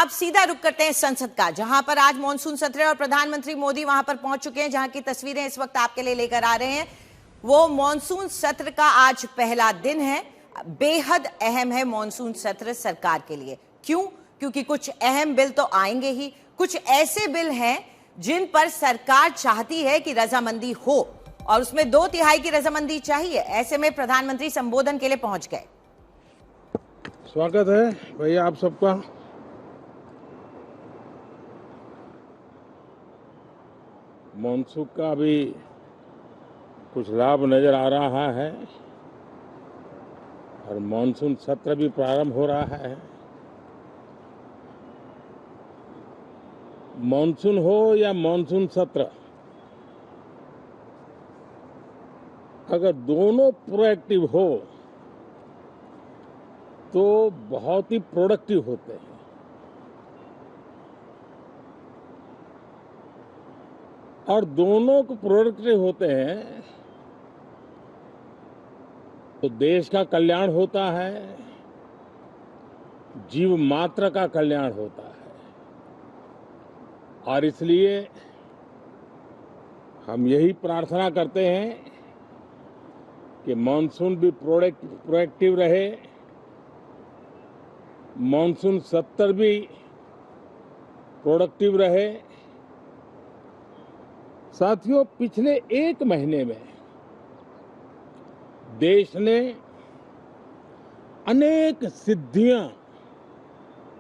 अब सीधा रुख करते हैं संसद का, जहां पर आज मॉनसून सत्र है और प्रधानमंत्री मोदी वहां पर पहुंच चुके हैं, जहां की तस्वीरें इस वक्त आपके लिए लेकर आ रहे हैं। वो मॉनसून सत्र का आज पहला दिन है। बेहद अहम है मॉनसून सत्र सरकार के लिए। क्यों? क्योंकि कुछ अहम बिल तो आएंगे ही, कुछ ऐसे बिल हैं जिन पर सरकार चाहती है कि रजामंदी हो और उसमें 2/3 की रजामंदी चाहिए। ऐसे में प्रधानमंत्री संबोधन के लिए पहुंच गए। स्वागत है भैया आप सबका। मॉनसून का भी कुछ लाभ नजर आ रहा है और मॉनसून सत्र भी प्रारंभ हो रहा है। मॉनसून हो या मॉनसून सत्र, अगर दोनों प्रोएक्टिव हो तो बहुत ही प्रोडक्टिव होते हैं। और दोनों को प्रोडक्टिव होते हैं तो देश का कल्याण होता है, जीव मात्र का कल्याण होता है। और इसलिए हम यही प्रार्थना करते हैं कि मॉनसून भी प्रोएक्टिव रहे, मॉनसून सत्र भी प्रोडक्टिव रहे। साथियों, पिछले 1 महीने में देश ने अनेक सिद्धियां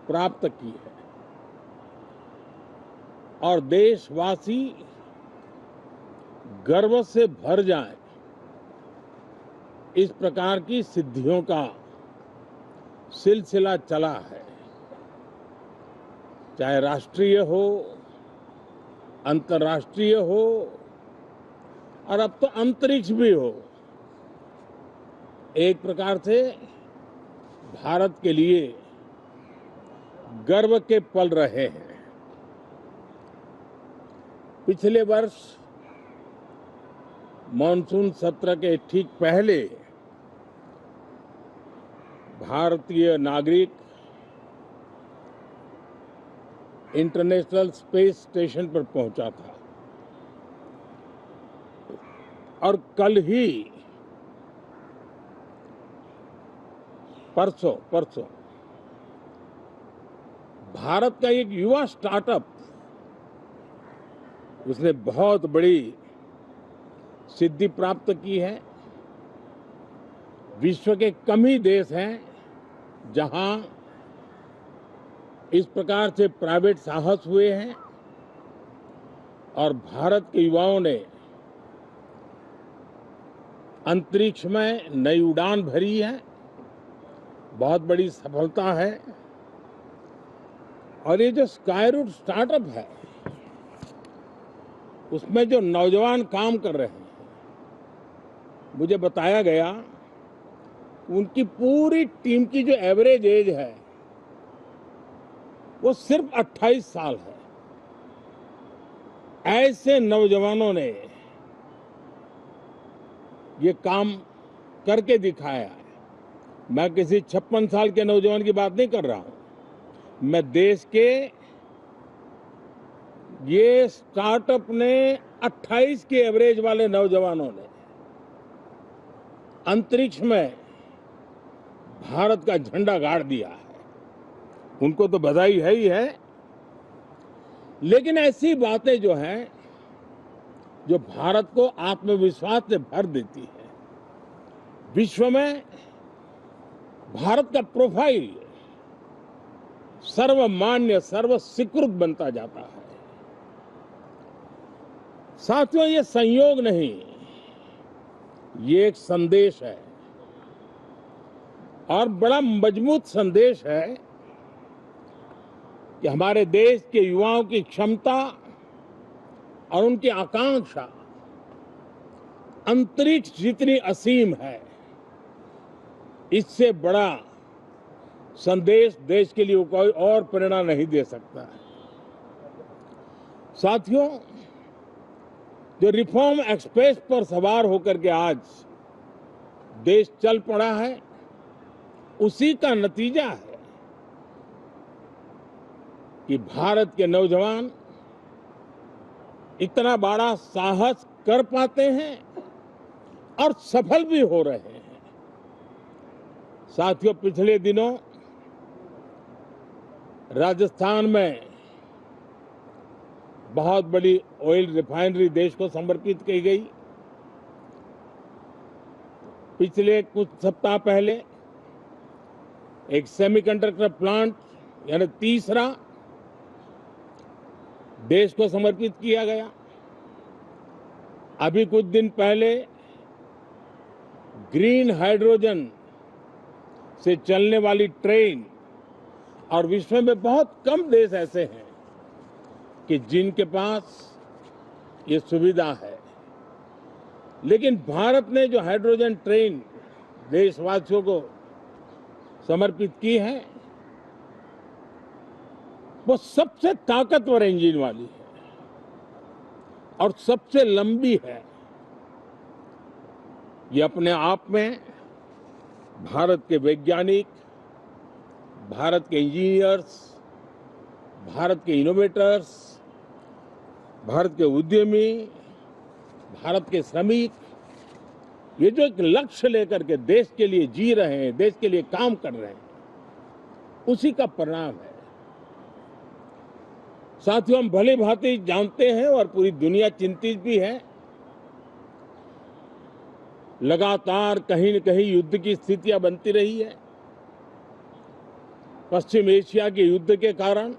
प्राप्त की है और देशवासी गर्व से भर जाएं, इस प्रकार की सिद्धियों का सिलसिला चला है। चाहे राष्ट्रीय हो, अंतर्राष्ट्रीय हो और अब तो अंतरिक्ष भी हो। एक प्रकार से भारत के लिए गर्व के पल रहे हैं। पिछले वर्ष मॉनसून सत्र के ठीक पहले भारतीय नागरिक इंटरनेशनल स्पेस स्टेशन पर पहुंचा था और कल ही परसों भारत का एक युवा स्टार्टअप, उसने बहुत बड़ी सिद्धि प्राप्त की है। विश्व के कम ही देश हैं जहां इस प्रकार से प्राइवेट साहस हुए हैं और भारत के युवाओं ने अंतरिक्ष में नई उड़ान भरी है। बहुत बड़ी सफलता है। और ये जो स्काईरूट स्टार्टअप है, उसमें जो नौजवान काम कर रहे हैं, मुझे बताया गया उनकी पूरी टीम की जो एवरेज एज है वो सिर्फ 28 साल है। ऐसे नौजवानों ने ये काम करके दिखाया है। मैं किसी 56 साल के नौजवान की बात नहीं कर रहा हूं। मैं देश के ये स्टार्टअप ने 28 के एवरेज वाले नौजवानों ने अंतरिक्ष में भारत का झंडा गाड़ दिया है। उनको तो बधाई है ही है। लेकिन ऐसी बातें जो हैं, जो भारत को आत्मविश्वास से भर देती है, विश्व में भारत का प्रोफाइल सर्वमान्य, सर्वस्वीकृत बनता जाता है। साथियों, ये संयोग नहीं, ये एक संदेश है और बड़ा मजबूत संदेश है कि हमारे देश के युवाओं की क्षमता और उनकी आकांक्षा अंतरिक्ष जितनी असीम है, इससे बड़ा संदेश देश के लिए कोई और प्रेरणा नहीं दे सकता है। साथियों, जो रिफॉर्म एक्सप्रेस पर सवार होकर के आज देश चल पड़ा है, उसी का नतीजा है कि भारत के नौजवान इतना बड़ा साहस कर पाते हैं और सफल भी हो रहे हैं। साथियों, पिछले दिनों राजस्थान में बहुत बड़ी ऑयल रिफाइनरी देश को समर्पित की गई। पिछले कुछ सप्ताह पहले एक सेमीकंडक्टर प्लांट यानी तीसरा देश को समर्पित किया गया। अभी कुछ दिन पहले ग्रीन हाइड्रोजन से चलने वाली ट्रेन, और विश्व में बहुत कम देश ऐसे हैं कि जिनके पास ये सुविधा है, लेकिन भारत ने जो हाइड्रोजन ट्रेन देशवासियों को समर्पित की है वो सबसे ताकतवर इंजन वाली है और सबसे लंबी है। ये अपने आप में भारत के वैज्ञानिक, भारत के इंजीनियर्स, भारत के इनोवेटर्स, भारत के उद्यमी, भारत के श्रमिक, ये जो एक लक्ष्य लेकर के देश के लिए जी रहे हैं, देश के लिए काम कर रहे हैं, उसी का परिणाम है। साथियों, हम भली भांति जानते हैं और पूरी दुनिया चिंतित भी है, लगातार कहीं न कहीं युद्ध की स्थितियां बनती रही है। पश्चिम एशिया के युद्ध के कारण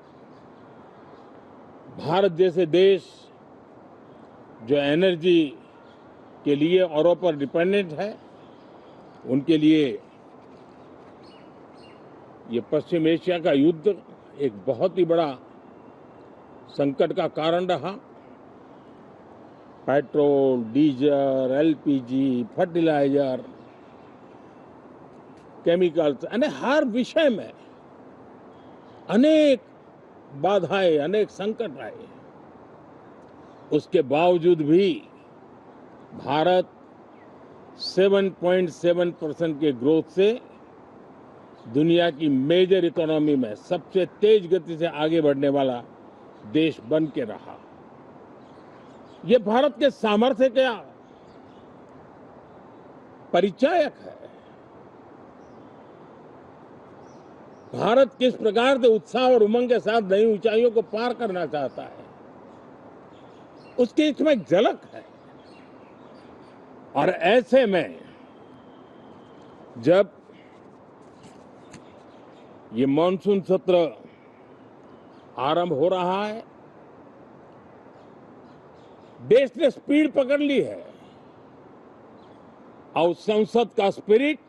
भारत जैसे देश जो एनर्जी के लिए औरों पर डिपेंडेंट है, उनके लिए ये पश्चिम एशिया का युद्ध एक बहुत ही बड़ा संकट का कारण रहा। Petrol, diesel, LPG, fertiliser, chemicals, यानी हर विषय में अनेक बाधाएं, अनेक संकट आए। उसके बावजूद भी भारत 7.7% के ग्रोथ से दुनिया की मेजर इकोनॉमी में सबसे तेज गति से आगे बढ़ने वाला देश बन के रहा। ये भारत के सामर्थ्य का परिचायक है। भारत किस प्रकार से उत्साह और उमंग के साथ नई ऊंचाइयों को पार करना चाहता है, उसकी इसमें एक झलक है। और ऐसे में जब ये मॉनसून सत्र आरंभ हो रहा है, देश ने स्पीड पकड़ ली है और संसद का स्पिरिट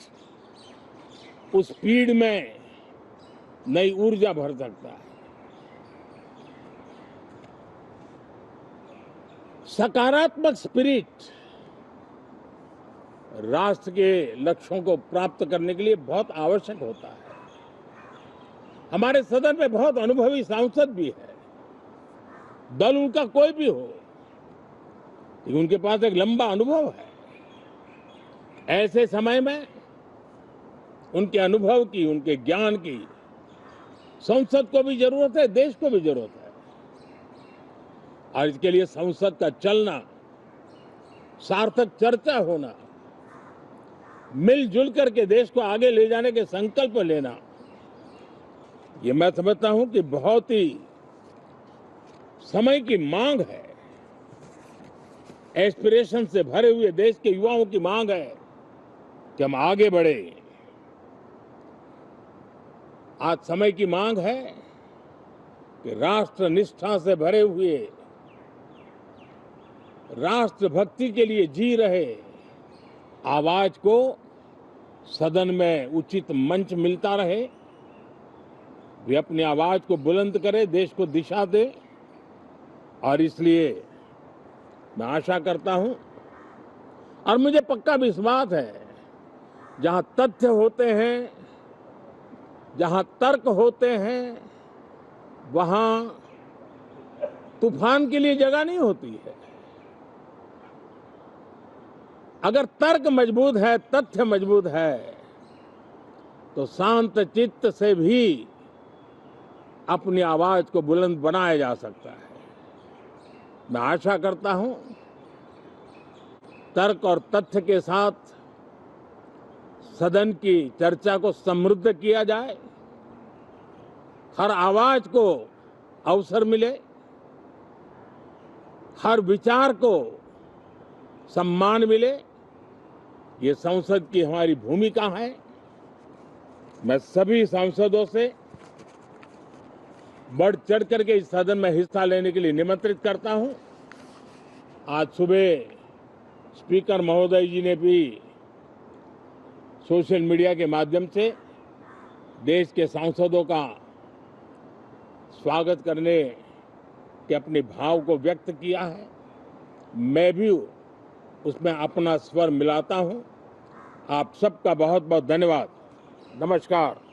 उस स्पीड में नई ऊर्जा भर सकता है। सकारात्मक स्पिरिट राष्ट्र के लक्ष्यों को प्राप्त करने के लिए बहुत आवश्यक होता है। हमारे सदन में बहुत अनुभवी सांसद भी है, दल उनका कोई भी हो, लेकिन उनके पास एक लंबा अनुभव है। ऐसे समय में उनके अनुभव की, उनके ज्ञान की संसद को भी जरूरत है, देश को भी जरूरत है। और इसके लिए संसद का चलना, सार्थक चर्चा होना, मिलजुल करके देश को आगे ले जाने के संकल्प लेना, ये मैं समझता हूं कि बहुत ही समय की मांग है। एस्पिरेशन से भरे हुए देश के युवाओं की मांग है कि हम आगे बढ़े। आज समय की मांग है कि राष्ट्र निष्ठा से भरे हुए, राष्ट्र भक्ति के लिए जी रहे आवाज को सदन में उचित मंच मिलता रहे, वे अपनी आवाज को बुलंद करे, देश को दिशा दे। और इसलिए मैं आशा करता हूं और मुझे पक्का विश्वास है, जहां तथ्य होते हैं, जहां तर्क होते हैं, वहां तूफान के लिए जगह नहीं होती है। अगर तर्क मजबूत है, तथ्य मजबूत है, तो शांत चित्त से भी अपनी आवाज को बुलंद बनाया जा सकता है। मैं आशा करता हूं तर्क और तथ्य के साथ सदन की चर्चा को समृद्ध किया जाए, हर आवाज को अवसर मिले, हर विचार को सम्मान मिले। ये संसद की हमारी भूमिका है। मैं सभी सांसदों से बढ़ चढ़ करके इस सदन में हिस्सा लेने के लिए निमंत्रित करता हूं। आज सुबह स्पीकर महोदय जी ने भी सोशल मीडिया के माध्यम से देश के सांसदों का स्वागत करने के अपने भाव को व्यक्त किया है। मैं भी उसमें अपना स्वर मिलाता हूं। आप सबका बहुत बहुत धन्यवाद। नमस्कार।